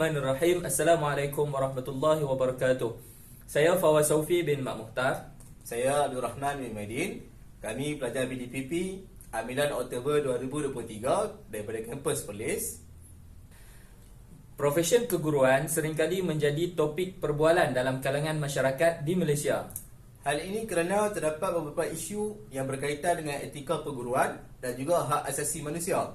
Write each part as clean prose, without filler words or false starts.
Bismillahirrahmanirrahim. Assalamualaikum warahmatullahi wabarakatuh. Saya Fawaz Saufi bin Mak Mukhtar. Saya Abdul Rahman bin Maidin. Kami pelajar BDPP Amilan Oktober 2023 daripada kampus Perlis. Profesyen keguruan seringkali menjadi topik perbualan dalam kalangan masyarakat di Malaysia. Hal ini kerana terdapat beberapa isu yang berkaitan dengan etika perguruan dan juga hak asasi manusia.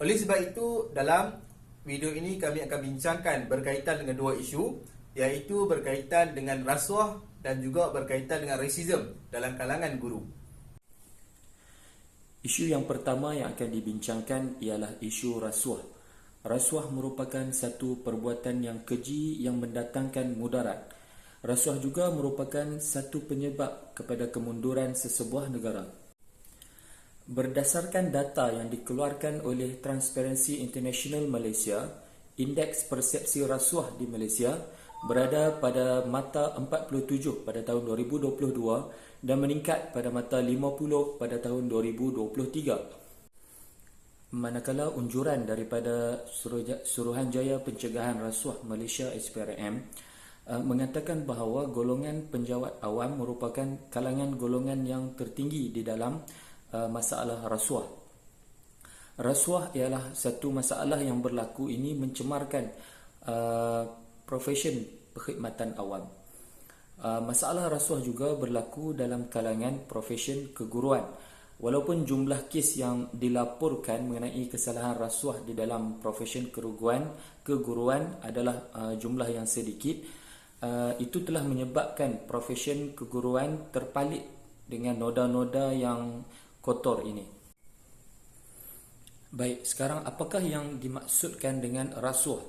Oleh sebab itu, dalam video ini kami akan bincangkan berkaitan dengan dua isu, iaitu berkaitan dengan rasuah dan juga berkaitan dengan rasism dalam kalangan guru. Isu yang pertama yang akan dibincangkan ialah isu rasuah. Rasuah merupakan satu perbuatan yang keji yang mendatangkan mudarat. Rasuah juga merupakan satu penyebab kepada kemunduran sesebuah negara. Berdasarkan data yang dikeluarkan oleh Transparency International Malaysia, indeks persepsi rasuah di Malaysia berada pada mata 47 pada tahun 2022 dan meningkat pada mata 50 pada tahun 2023. Manakala unjuran daripada Suruhanjaya Pencegahan Rasuah Malaysia SPRM mengatakan bahawa golongan penjawat awam merupakan kalangan golongan yang tertinggi di dalam masalah rasuah. Rasuah ialah satu masalah yang berlaku ini mencemarkan profesyen perkhidmatan awam. Masalah rasuah juga berlaku dalam kalangan profesyen keguruan. Walaupun jumlah kes yang dilaporkan mengenai kesalahan rasuah di dalam profesyen keguruan adalah jumlah yang sedikit, itu telah menyebabkan profesyen keguruan terpalit dengan noda-noda yang kotor ini. Baik, sekarang apakah yang dimaksudkan dengan rasuah?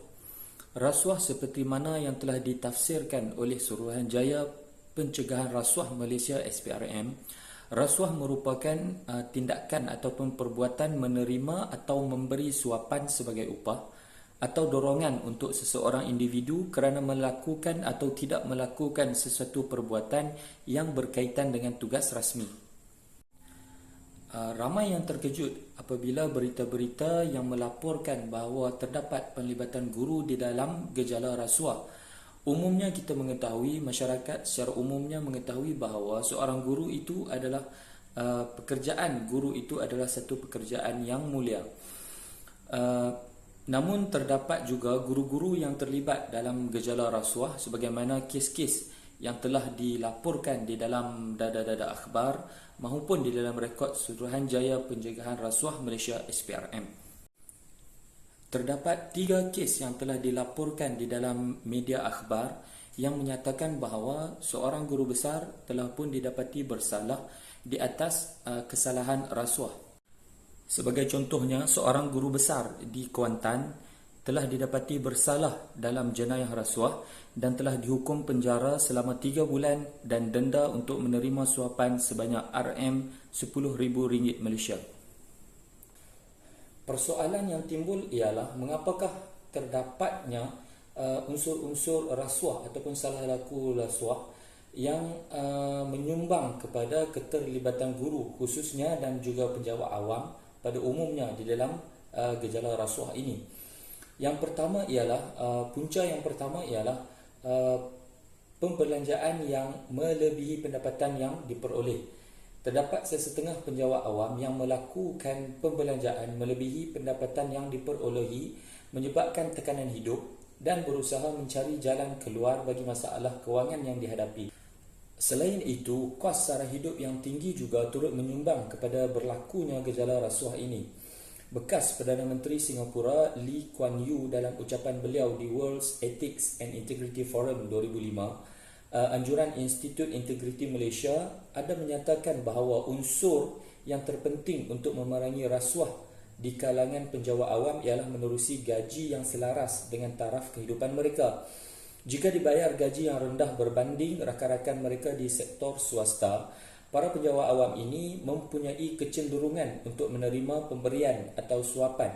Rasuah seperti mana yang telah ditafsirkan oleh Suruhanjaya Pencegahan Rasuah Malaysia SPRM, rasuah merupakan tindakan ataupun perbuatan menerima atau memberi suapan sebagai upah atau dorongan untuk seseorang individu kerana melakukan atau tidak melakukan sesuatu perbuatan yang berkaitan dengan tugas rasmi. Ramai yang terkejut apabila berita-berita yang melaporkan bahawa terdapat penlibatan guru di dalam gejala rasuah. Umumnya kita mengetahui, masyarakat secara umumnya mengetahui bahawa seorang guru itu adalah pekerjaan guru itu adalah satu pekerjaan yang mulia. Namun terdapat juga guru-guru yang terlibat dalam gejala rasuah sebagaimana kes-kes yang telah dilaporkan di dalam dada-dada akhbar maupun di dalam rekod Suruhanjaya Pencegahan Rasuah Malaysia SPRM. Terdapat 3 kes yang telah dilaporkan di dalam media akhbar yang menyatakan bahawa seorang guru besar telah pun didapati bersalah di atas kesalahan rasuah. Sebagai contohnya, seorang guru besar di Kuantan telah didapati bersalah dalam jenayah rasuah dan telah dihukum penjara selama 3 bulan dan denda untuk menerima suapan sebanyak RM10,000 Malaysia. Persoalan yang timbul ialah mengapakah terdapatnya unsur-unsur rasuah ataupun salah laku rasuah yang menyumbang kepada keterlibatan guru khususnya dan juga penjawat awam pada umumnya di dalam gejala rasuah ini. Yang pertama ialah punca yang pertama ialah pembelanjaan yang melebihi pendapatan yang diperoleh. Terdapat sesetengah penjawat awam yang melakukan pembelanjaan melebihi pendapatan yang diperolehi menyebabkan tekanan hidup dan berusaha mencari jalan keluar bagi masalah kewangan yang dihadapi. Selain itu, kos sara hidup yang tinggi juga turut menyumbang kepada berlakunya gejala rasuah ini. Bekas Perdana Menteri Singapura Lee Kuan Yew dalam ucapan beliau di World Ethics and Integrity Forum 2005, anjuran Institut Integriti Malaysia ada menyatakan bahawa unsur yang terpenting untuk memerangi rasuah di kalangan penjawat awam ialah menerusi gaji yang selaras dengan taraf kehidupan mereka. Jika dibayar gaji yang rendah berbanding rakan-rakan mereka di sektor swasta, para penjawat awam ini mempunyai kecenderungan untuk menerima pemberian atau suapan.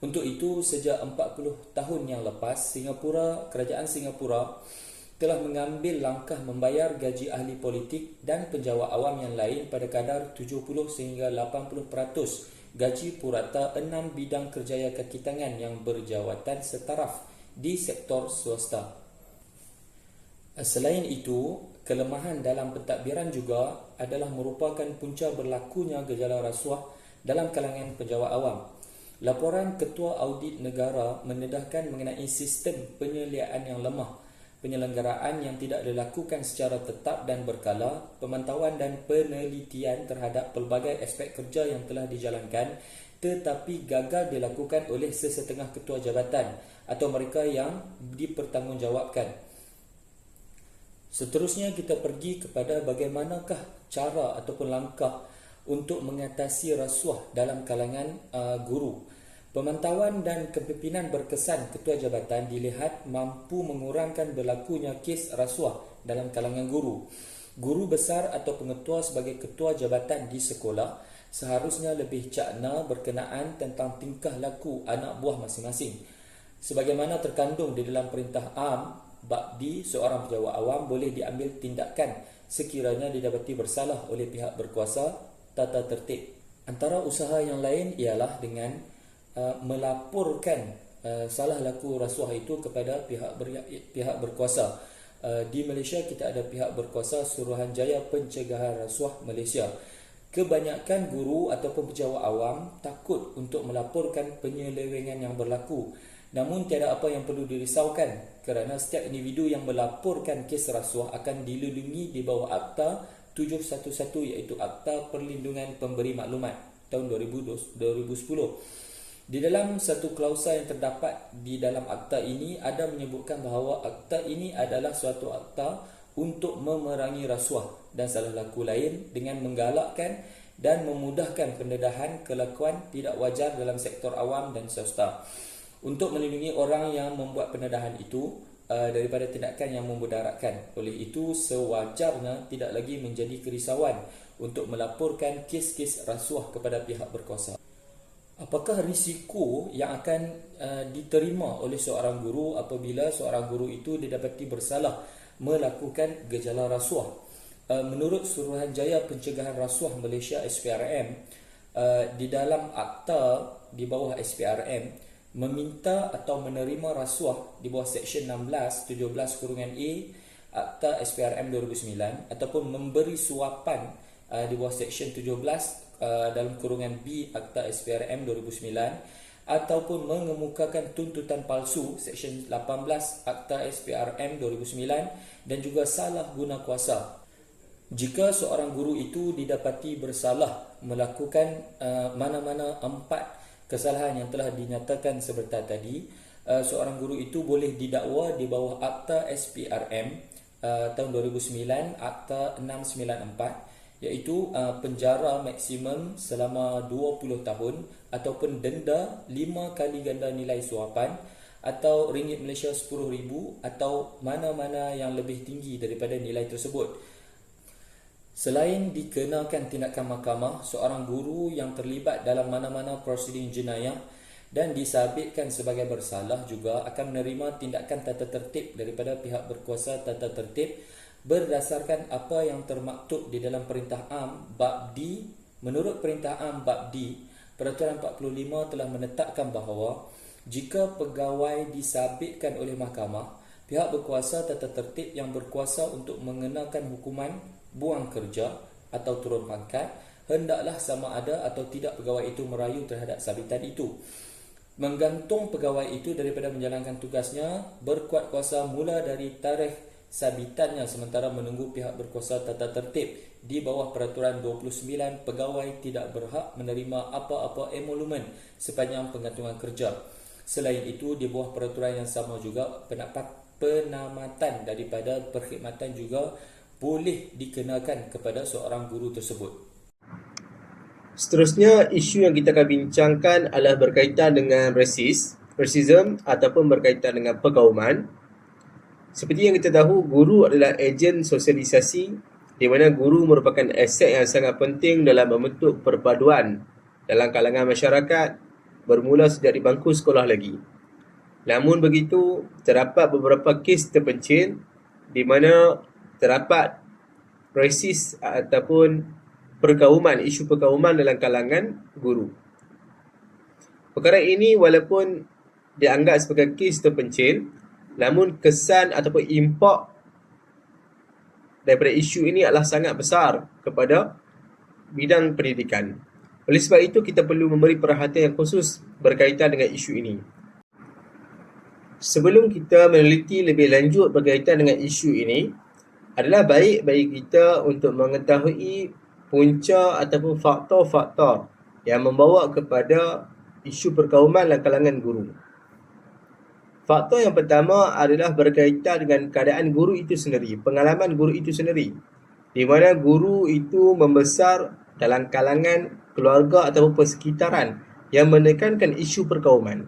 Untuk itu, sejak 40 tahun yang lepas, Kerajaan Singapura telah mengambil langkah membayar gaji ahli politik dan penjawat awam yang lain pada kadar 70 sehingga 80% gaji purata 6 bidang kerjaya kaki tangan yang berjawatan setaraf di sektor swasta. Selain itu, kelemahan dalam pentadbiran juga adalah merupakan punca berlakunya gejala rasuah dalam kalangan penjawat awam. Laporan Ketua Audit Negara mendedahkan mengenai sistem penyeliaan yang lemah, penyelenggaraan yang tidak dilakukan secara tetap dan berkala, pemantauan dan penelitian terhadap pelbagai aspek kerja yang telah dijalankan tetapi gagal dilakukan oleh sesetengah ketua jabatan atau mereka yang dipertanggungjawabkan. Seterusnya kita pergi kepada bagaimanakah cara ataupun langkah untuk mengatasi rasuah dalam kalangan guru. Pemantauan dan kepimpinan berkesan ketua jabatan dilihat mampu mengurangkan berlakunya kes rasuah dalam kalangan guru. Guru besar atau pengetua sebagai ketua jabatan di sekolah seharusnya lebih cakna berkenaan tentang tingkah laku anak buah masing-masing. Sebagaimana terkandung di dalam Perintah Am Bab D, seorang penjawat awam boleh diambil tindakan sekiranya didapati bersalah oleh pihak berkuasa tata tertib. Antara usaha yang lain ialah dengan melaporkan salah laku rasuah itu kepada pihak berkuasa. Di Malaysia kita ada pihak berkuasa Suruhanjaya Pencegahan Rasuah Malaysia. Kebanyakan guru ataupun penjawat awam takut untuk melaporkan penyelewengan yang berlaku. Namun tiada apa yang perlu dirisaukan kerana setiap individu yang melaporkan kes rasuah akan dilindungi di bawah Akta 711 iaitu Akta Perlindungan Pemberi Maklumat tahun 2010. Di dalam satu klausa yang terdapat di dalam akta ini ada menyebutkan bahawa akta ini adalah suatu akta untuk memerangi rasuah dan salah laku lain dengan menggalakkan dan memudahkan pendedahan kelakuan tidak wajar dalam sektor awam dan swasta untuk melindungi orang yang membuat pendedahan itu daripada tindakan yang memudaratkan. Oleh itu, sewajarnya tidak lagi menjadi kerisauan untuk melaporkan kes-kes rasuah kepada pihak berkuasa. Apakah risiko yang akan diterima oleh seorang guru apabila seorang guru itu didapati bersalah melakukan gejala rasuah? Menurut Suruhanjaya Pencegahan Rasuah Malaysia SPRM, di dalam akta di bawah SPRM meminta atau menerima rasuah di bawah Seksyen 16 17(a) Akta SPRM 2009 ataupun memberi suapan di bawah Seksyen 17 dalam kurungan B Akta SPRM 2009 ataupun mengemukakan tuntutan palsu Seksyen 18 Akta SPRM 2009 dan juga salah guna kuasa. Jika seorang guru itu didapati bersalah melakukan mana-mana 4 kesalahan yang telah dinyatakan sebentar tadi, seorang guru itu boleh didakwa di bawah Akta SPRM tahun 2009 Akta 694 iaitu penjara maksimum selama 20 tahun ataupun denda 5 kali ganda nilai suapan atau ringgit Malaysia 10,000 atau mana-mana yang lebih tinggi daripada nilai tersebut. Selain dikenakan tindakan mahkamah, seorang guru yang terlibat dalam mana-mana prosiding jenayah dan disabitkan sebagai bersalah juga akan menerima tindakan tata tertib daripada pihak berkuasa tata tertib berdasarkan apa yang termaktub di dalam Perintah Am Bab D. Menurut Perintah Am Bab D, Peraturan 45 telah menetapkan bahawa jika pegawai disabitkan oleh mahkamah, pihak berkuasa tata tertib yang berkuasa untuk mengenakan hukuman buang kerja atau turun pangkat hendaklah sama ada atau tidak pegawai itu merayu terhadap sabitan itu. Menggantung pegawai itu daripada menjalankan tugasnya berkuat kuasa mula dari tarikh sabitannya sementara menunggu pihak berkuasa tata tertib. Di bawah Peraturan 29, pegawai tidak berhak menerima apa-apa emolumen sepanjang penggantungan kerja. Selain itu, di bawah peraturan yang sama juga, penamatan daripada perkhidmatan juga boleh dikenakan kepada seorang guru tersebut. Seterusnya, isu yang kita akan bincangkan adalah berkaitan dengan racism ataupun berkaitan dengan perkauman. Seperti yang kita tahu, guru adalah ejen sosialisasi di mana guru merupakan aset yang sangat penting dalam membentuk perpaduan dalam kalangan masyarakat bermula sejak di bangku sekolah lagi. Namun begitu, terdapat beberapa kes terpencil di mana terdapat rasis ataupun isu perkauman dalam kalangan guru. Perkara ini walaupun dianggap sebagai kes terpencil, namun kesan ataupun impak daripada isu ini adalah sangat besar kepada bidang pendidikan. Oleh sebab itu, kita perlu memberi perhatian yang khusus berkaitan dengan isu ini. Sebelum kita meneliti lebih lanjut berkaitan dengan isu ini, adalah baik bagi kita untuk mengetahui punca ataupun faktor-faktor yang membawa kepada isu perkauman dalam kalangan guru. Faktor yang pertama adalah berkaitan dengan keadaan guru itu sendiri, pengalaman guru itu sendiri, di mana guru itu membesar dalam kalangan keluarga ataupun persekitaran yang menekankan isu perkauman.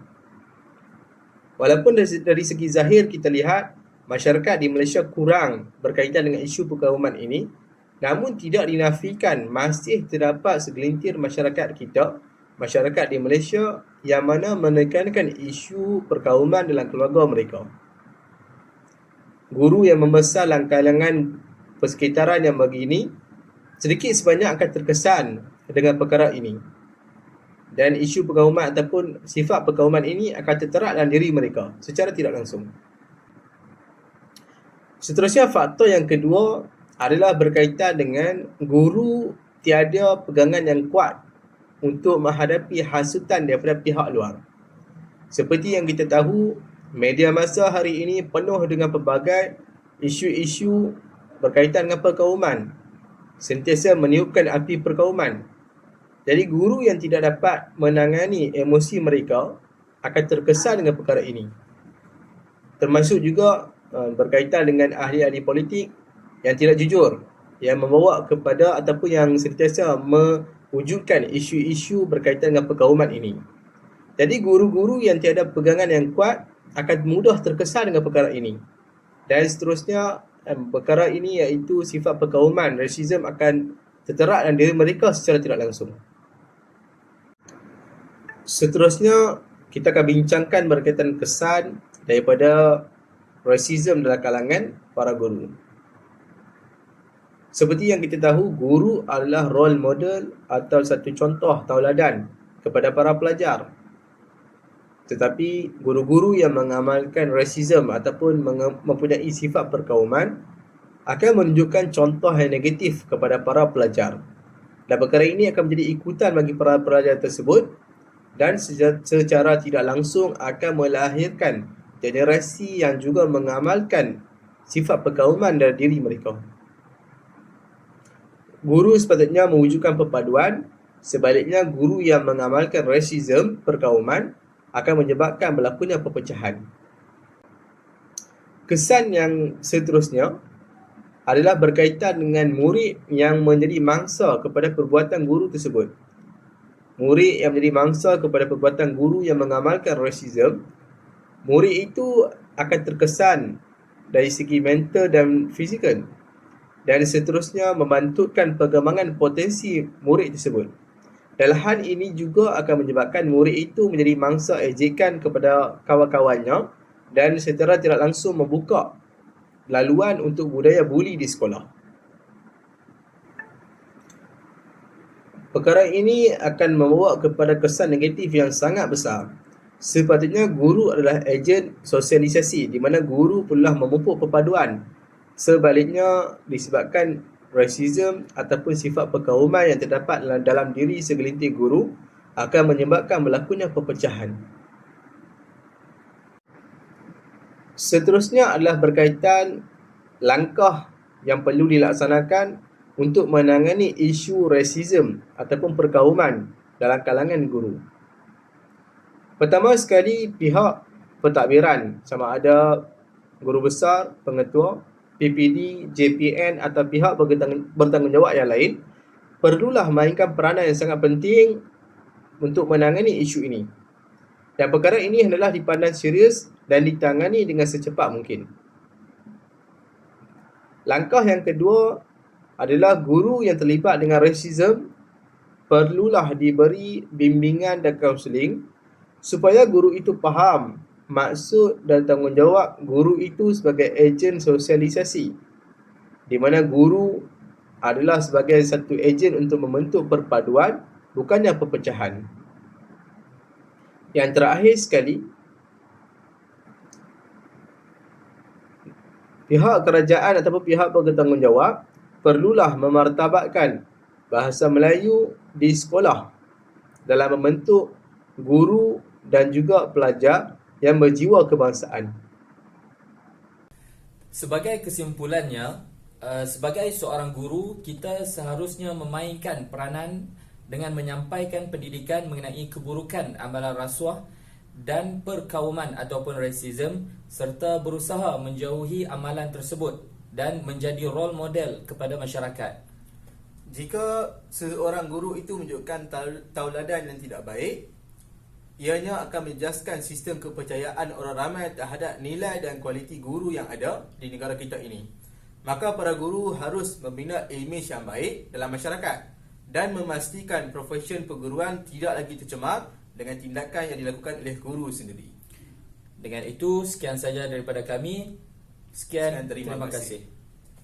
Walaupun dari segi zahir kita lihat masyarakat di Malaysia kurang berkaitan dengan isu perkauman ini, namun tidak dinafikan masih terdapat segelintir masyarakat kita, masyarakat di Malaysia yang mana menekankan isu perkauman dalam keluarga mereka. Guru yang membesar dalam kalangan persekitaran yang begini sedikit sebanyak akan terkesan dengan perkara ini. Dan isu perkauman ataupun sifat perkauman ini akan terterak dalam diri mereka secara tidak langsung. Seterusnya, faktor yang kedua adalah berkaitan dengan guru tiada pegangan yang kuat untuk menghadapi hasutan daripada pihak luar. Seperti yang kita tahu, media masa hari ini penuh dengan pelbagai isu-isu berkaitan dengan perkauman, sentiasa meniupkan api perkauman. Jadi guru yang tidak dapat menangani emosi mereka akan terkesan dengan perkara ini. Termasuk juga berkaitan dengan ahli-ahli politik yang tidak jujur, yang membawa kepada ataupun yang sentiasa mewujudkan isu-isu berkaitan dengan perkauman ini. Jadi guru-guru yang tiada pegangan yang kuat akan mudah terkesan dengan perkara ini. Dan seterusnya, perkara ini iaitu sifat perkauman, rasism akan terterak dalam diri mereka secara tidak langsung. Seterusnya, kita akan bincangkan berkaitan kesan daripada rasism dalam kalangan para guru. Seperti yang kita tahu, guru adalah role model atau satu contoh tauladan kepada para pelajar. Tetapi guru-guru yang mengamalkan rasism ataupun mempunyai sifat perkauman akan menunjukkan contoh yang negatif kepada para pelajar. Dan perkara ini akan menjadi ikutan bagi para pelajar tersebut dan secara tidak langsung akan melahirkan generasi yang juga mengamalkan sifat perkauman dari diri mereka. Guru sepatutnya mewujudkan perpaduan, sebaliknya guru yang mengamalkan rasism, perkauman, akan menyebabkan berlakunya perpecahan. Kesan yang seterusnya adalah berkaitan dengan murid yang menjadi mangsa kepada perbuatan guru tersebut. Murid yang menjadi mangsa kepada perbuatan guru yang mengamalkan rasism, murid itu akan terkesan dari segi mental dan fizikal, dan seterusnya membantutkan perkembangan potensi murid tersebut. Dan hal ini juga akan menyebabkan murid itu menjadi mangsa ejekan kepada kawan-kawannya dan secara tidak langsung membuka laluan untuk budaya buli di sekolah. Perkara ini akan membawa kepada kesan negatif yang sangat besar. Sepatutnya guru adalah ejen sosialisasi di mana guru perlulah memupuk perpaduan. Sebaliknya, disebabkan rasism ataupun sifat perkauman yang terdapat dalam diri segelintir guru akan menyebabkan berlakunya perpecahan. Seterusnya adalah berkaitan langkah yang perlu dilaksanakan untuk menangani isu rasism ataupun perkauman dalam kalangan guru. Pertama sekali, pihak pentadbiran sama ada guru besar, pengetua, PPD, JPN atau pihak bertanggungjawab yang lain perlulah mainkan peranan yang sangat penting untuk menangani isu ini. Dan perkara ini hendaklah dipandang serius dan ditangani dengan secepat mungkin. Langkah yang kedua adalah guru yang terlibat dengan rasism perlulah diberi bimbingan dan kaunseling supaya guru itu faham maksud dan tanggungjawab guru itu sebagai ejen sosialisasi, di mana guru adalah sebagai satu ejen untuk membentuk perpaduan, bukannya perpecahan. Yang terakhir sekali, Pihak kerajaan ataupun pihak bertanggungjawab perlulah memartabatkan bahasa Melayu di sekolah dalam membentuk guru dan juga pelajar yang berjiwa kebangsaan. Sebagai kesimpulannya, sebagai seorang guru, kita seharusnya memainkan peranan dengan menyampaikan pendidikan mengenai keburukan amalan rasuah dan perkauman ataupun rasism, serta berusaha menjauhi amalan tersebut dan menjadi role model kepada masyarakat. Jika seorang guru itu menunjukkan tauladan yang tidak baik, ianya akan menjejaskan sistem kepercayaan orang ramai terhadap nilai dan kualiti guru yang ada di negara kita ini. Maka para guru harus membina imej yang baik dalam masyarakat dan memastikan profesion perguruan tidak lagi tercemar dengan tindakan yang dilakukan oleh guru sendiri. Dengan itu, sekian saja daripada kami. Sekian, terima kasih.